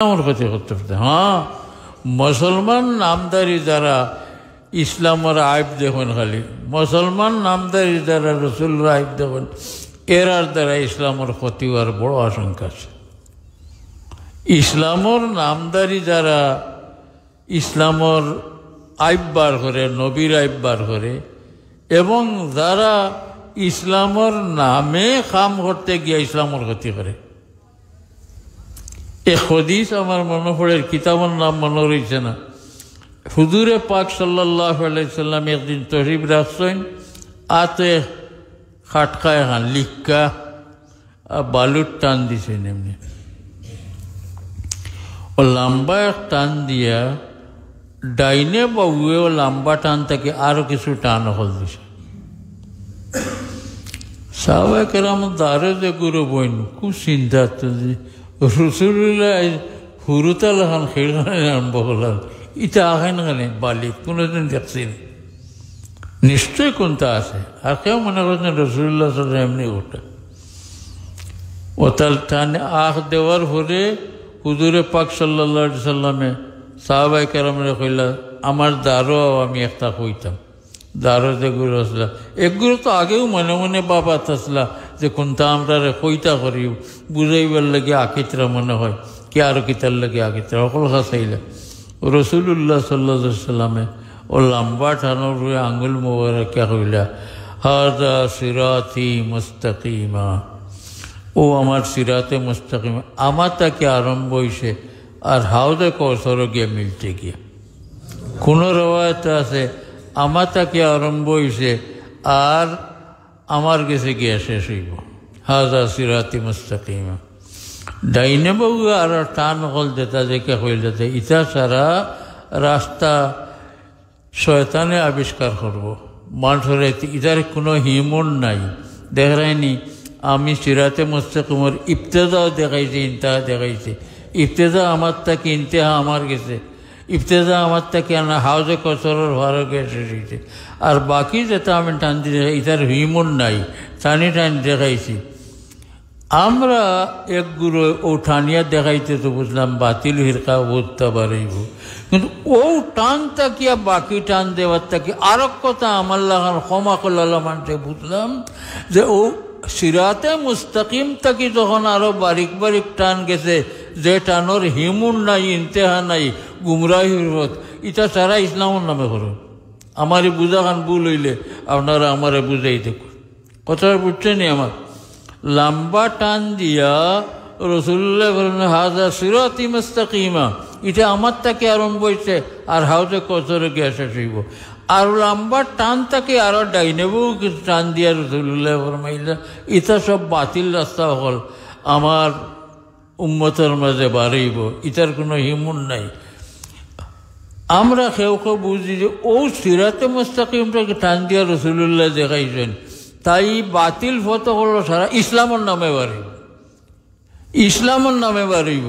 আমার ক্ষতি করতে পারতে। হ্যাঁ, মুসলমান নামদারি যারা ইসলামের আইব দেখুন, খালি মুসলমান নামদারি যারা রসুলের আইব দেখুন, এরার দ্বারা ইসলামের ক্ষতি হওয়ার বড় আশঙ্কা আছে। ইসলামের নামদারি যারা ইসলামের আইব বার করে, নবীর আইব বার করে, এবং যারা ইসলামের নামে কাম করতে গিয়ে ইসলামের ক্ষতি করে। এক হাদিস আমার মনে পড়ে, কিতাবের নাম মনে রয়েছে না। হুজুরে পাক সাল্লাল্লাহু আলাইহি সাল্লাম একদিন তশরিফ রাখছেন, আতে খাটকায় খান লিক্কা বালুর টান দিছেন। এমনি ও লম্বা এক টান দিয়া ডাইনে বাবুয়েও লম্বা টান থেকে আরো কিছু টান হল দিছে। সাহাবায়ে কেরাম দাঁড়ে যে গুরু বইন খুব চিন্তা, রসুল্লাহ হুরুতাল খান খেলখানে আরম্ভ করলাম, ইটা আখান খানে বালিক কোনোদিন দেখছি না, নিশ্চয় কোনটা আছে। আর কেউ মনে করছেন রসুল্লাহ সাল্লাল্লাহু এমনি ওটা ও তার টানে আখ দেওয়ার পরে হুজুরে পাক সাল্লাল্লাহু আলাইহি সাল্লামে সাহাবায়ে কেরামরে কইলা, আমার দারো আমি একটা কইতাম। দারো যে গুরু আসলা, এক গুরু তো আগেও মনে মনে বাবা আসলা যে কোনটা আমরা কইতা করি বুঝাইবার লাগে আকিতরা মনে হয় কি আরো কিতার লাগে আকিতরা অকল খাসাইলা। রসুল্লাহ সাল্লাল্লাহু আলাইহি সাল্লামে ও লম্বা টানোর রুয়ে আঙ্গুল মোবারকা কইলা, হাযা সিরাতি মুস্তাকিমা, ও আমার সিরাতে মুস্তাকিমা, আমার তাকে আরম্ভ হইছে আর হাউজে কৌসর গিয়ে মিলতে গিয়ে। কোন রওয়ায়াতে আছে আমার তাকে আরম্ভ হইছে আর আমার কাছে গিয়ে শেষ হইব। হাযা সিরাতি মুস্তাকিমা, ডাইনে বাবু আর টান হল দেতা দেখে হইল যেতে, ইটা সারা রাস্তা শয়তানে আবিষ্কার করব। মানুষের ইটার কোনো হিমন নাই। দেখায়নি আমি সিরাতে মুস্তাকিমের ইবতেদাও দেখাইছি, ইন্তেহা দেখাইছি। ইবতেদা আমার তাকে, ইন্তেহা আমার গেছে। ইবতেদা আমার তাকে হাউজে কসরের ভালো গেছে হয়েছে, আর বাকি যেটা আমি টান দিয়ে ইটার হিমন নাই, টানি টানি দেখাইছি। আমরা এক গুরু ও টানিয়া দেখাইতে তো বুঝলাম বাতিল হিরকা বোধটা বাড়াইব, কিন্তু ও টান তাকিয়া বাকি টান দেওয়ার তাকে আর কথা আমার লাগান ক্ষমা করলাম মানতে বুঝলাম যে ও সিরাতে মুস্তাকিম তাকি যখন আরো বারিক বারিক টান গেছে, যে টানোর হিমুন নাই, ইন্তেহা নাই, গুমরাহির পথ, এটা সারা ইসলামের নামে করো। আমারই বুঝা খান ভুল হইলে আপনারা আমারে বুঝাই দেখুন, কথাটা বুঝছেনি? আমার লম্বা টান দিয়া রসুল্লাহ বলেন হাযা সিরাতি মুস্তাকিমা, এটা আমার তাকে আরম্ভ হয়েছে আর হাউজে কসরে গিয়ে শেষ হইব। আর লম্বা টান তাকে আরো ডাইনেবও টান দিয়া রসুল্লাহ ফরমাইলা, এটা সব বাতিল রাস্তা হল, আমার উম্মতের মাঝে বাড়াইব, ইটার কোনো হিমুন নাই। আমরা কেউ কেউ বুঝি যে ও সিরাতে মুস্তাকিমটাকে টান দিয়া রসুল্লাহ দেখাইছেন, তাই বাতিল ফত হল সারা ইসলামের নামে বাড়িব, ইসলামের নামে বাড়িব,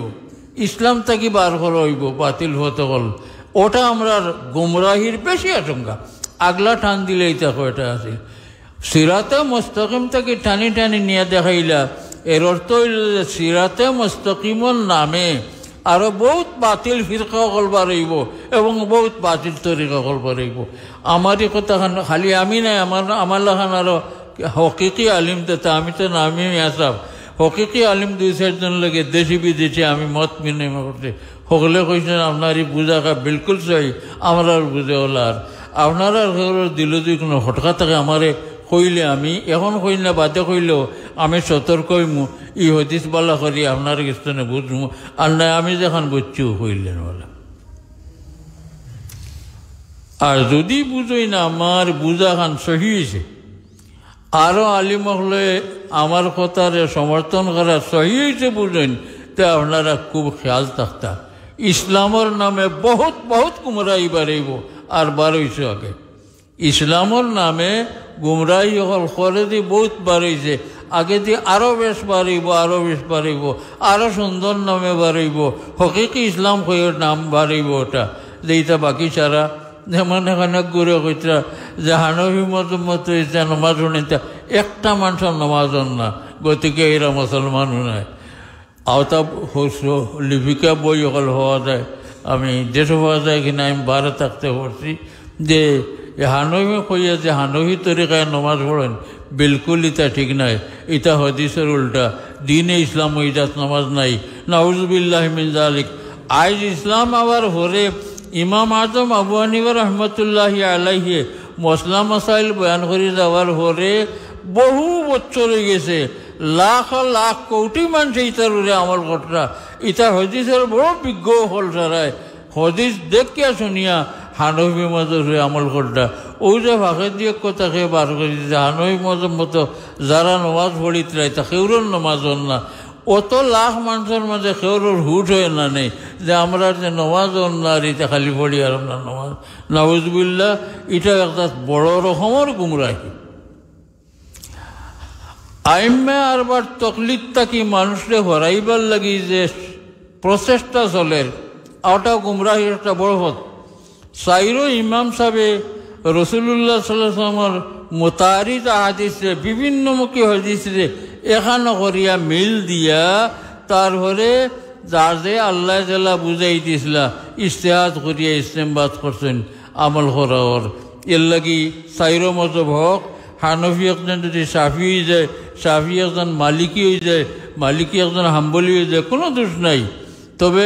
ইসলাম তাকে বার করা হইব বাতিল ফত হল। ওটা আমরা গুমরাহির বেশি আশঙ্কা। আগলা টান দিলেই দেখো এটা আছে। সিরাতে মুস্তাকিম তাকে টানি টানি নিয়ে দেখাইলা, এর অর্থ হইল যে সিরাতে মুস্তাকিমের নামে আরো বহুত বাতিল ফিরকা করবার হইব এবং বহুত বাতিল তরিকা করবার হইব। আমারই কথা খালি আমি নাই, আমার লাখান আরো হকিকি আলিম দেতা, আমি তো নামি আসাব হকিকি আলিম 2-4 জন লাগে দেশি বিদেশি আমি মত বিনিময় করতে সকলে কইছেন আপনারই বুঝাকা বিলকুল সহি, আমরা বুঝে হল। আর আপনারা দিল যদি কোনো হটকা থাকে আমারে কইলে, আমি এখন কইল না বাদে কইলেও আমি সতর্ক হইমু, ই হদিস বলা করি আপনার কিছু বুঝমু, আর না আমি যখন বুঝছি কইলেন বলা। আর যদি বুঝই না আমার বুঝা খান সহি হয়েছে, আরো আলিম হলে আমার কথার সমর্থন করা সহি হয়েছে বুঝেন, তো আপনারা খুব খেয়াল থাকতা। ইসলামের নামে বহুত বহুত গুমরাহি বাড়াইব আর বাড়াইছে আগে। ইসলামের নামে গুমরাহি হল করে দিয়ে বহুত বাড়াইছে, আগে দিয়ে আরো বেশ বাড়াইব, আরো বেশ বাড়াইব, আরো সুন্দর নামে বাড়াইব, হকিকি ইসলাম কইয়ের নাম বাড়াইব। ওটা যে এটা বাকি ছাড়া যেমন এখানে ঘুরে কইতা যে হানফি মত হয়েছে নমাজ উনিতা, একটা মানুষের নমাজ না, গতিকে এরা মুসলমানও নাই। আওতা লিপিকা বই সকল হওয়া যায়, আমি দেশে হওয়া যায় কিনা আমি বারে থাকতে পারছি যে হানহি কইয়া যে হানহি তরিকায় নমাজ পড়েন বিলকুল ইটা ঠিক নাই, ইটা হদিসের উল্টা। দিনে ইসলাম ইজাত নামাজ নাই, নাউজুবিল্লাহ মিন যালিক। আজ ইসলাম আবার হরে ইমাম আজম আবু হানিফা রহমতুল্লাহি আলাইহি মশলা মাসাইল বয়ান করে যাওয়ার হরে বহু বছর হয়ে গেছে, লাখ লাখ কোটি মানুষ ইটার উড়ে আমল করা। ইটা হদিসের বড় বিজ্ঞ হল সারায়, হদিস দেখিয়া শুনিয়া হানফি মজব হয়ে আমল করা। ওই যে ভাগে দিয়ে কথাকে বার করে দিতে হানফি মজব মতো যারা নমাজ পড়িতরাই তা কেউর নমাজ হল না। অত লাখ মানুষের মাঝে কেউর হুট হয়ে না নেই যে আমরা যে নমাজ হল না আর এটা খালি পড়ি আর না নমাজ। নাউজুবিল্লাহ, এটা একটা বড় রকমের গুমরাহি। আইম্মে আরবার তকলিদ থাকি মানুষরে হরাইবার লাগি যে প্রচেষ্টা চলের, ওটা গুমরাহির একটা বড় পথ। সাইরো ইমাম সাহেবে রসুল্লাহ সাল্লাল্লাহু আলাইহি ওয়াসাল্লামের মুতারিদ হাদিসে বিভিন্নমুখী হাদিসে এখানো করিয়া মিল দিয়া তারপরে যার যে আল্লাহ জাল্লা বুঝাই দিয়েছিলা ইস্তেহাদ করিয়া ইস্তেমবাদ করছেন আমল করার। এর লাগি সাইরো মজব হক, হানফি একজন যদি সাফি হয়ে যায়, সাফি একজন মালিকি হয়ে যায়, মালিকি একজন হাম্বলি হয়ে যায়, কোনো দোষ নাই। তবে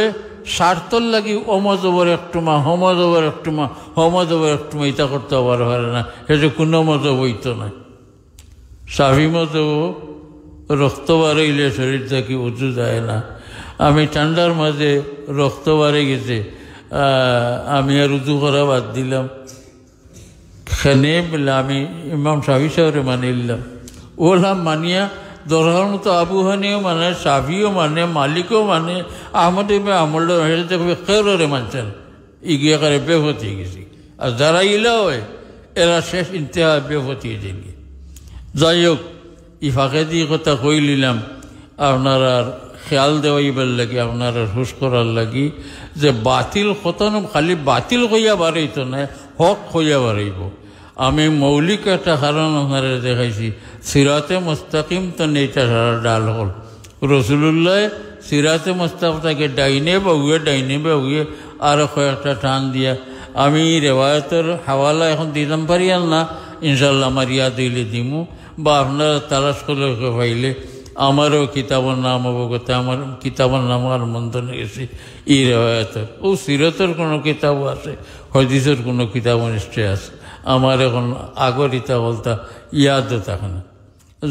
স্বার্থর লাগি অমজবর একটুমা হমজবর একটুমা হমজবর একটুমা ইটা করতে পারে না, সেটা কোনো মজব হইতো না। সাফি মজব রক্ত বাড়াইলে শরীর থেকে উঁচু যায় না। আমি ঠান্ডার মাঝে রক্ত বাড়ে গেছে, আমি আর উঁচু করা বাদ দিলাম। খেনে বলে আমি ইমাম সাফি সাহেবরে মানে নিলাম, ওলাম মানিয়া দরকার মতো আবু হানিও মানে, সাফিও মানে, মালিকও মানে, আহমদ ইবনে আমল দেখবে কেউরে মানছেন, ইগিয়া করে বেফতি গেছি। আর যারা ইলা হয় এরা শেষ ইন্তেহা বেফতি যায়নি। যাই হোক, ই ফাঁকে দিয়ে কথা কই নিলাম আপনারা খেয়াল দেওয়াইবার লাগি, আপনারা হুশ করার লাগি যে বাতিল কতন খালি বাতিল হইয়া বাড়াইতো না, হক হইয়া বাড়াইব। আমি মৌলিক একটা কারণ আপনারা দেখাইছি, সিরাতে মুস্তাকিম তো নেইটা সারা ডাল হল। রসুল্লাহ সিরাতে মুস্তাকিমটাকে ডাইনে বা উয়ে ডাইনে বা উয়ে আরও কয়েকটা টান দিয়া আমি রেওয়ায়তের হাওয়ালা এখন দিতাম পারি আর না, ইনশাল্লাহ আমার ইয়াদ হইলে দিমু, বা আপনারা তালাশ করে পাইলে আমারও কিতাবের নাম অবগত, আমার কিতাবের নাম আর মন্থনে গেছি এই রেওয়ায়তের। ও সিরতের কোনো কিতাবও আছে, হদিসের কোনো কিতাবও নিশ্চয় আছে, আমার এখন আগর ইতা বলতা ইয়াদও থাকে না।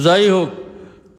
যাই হোক,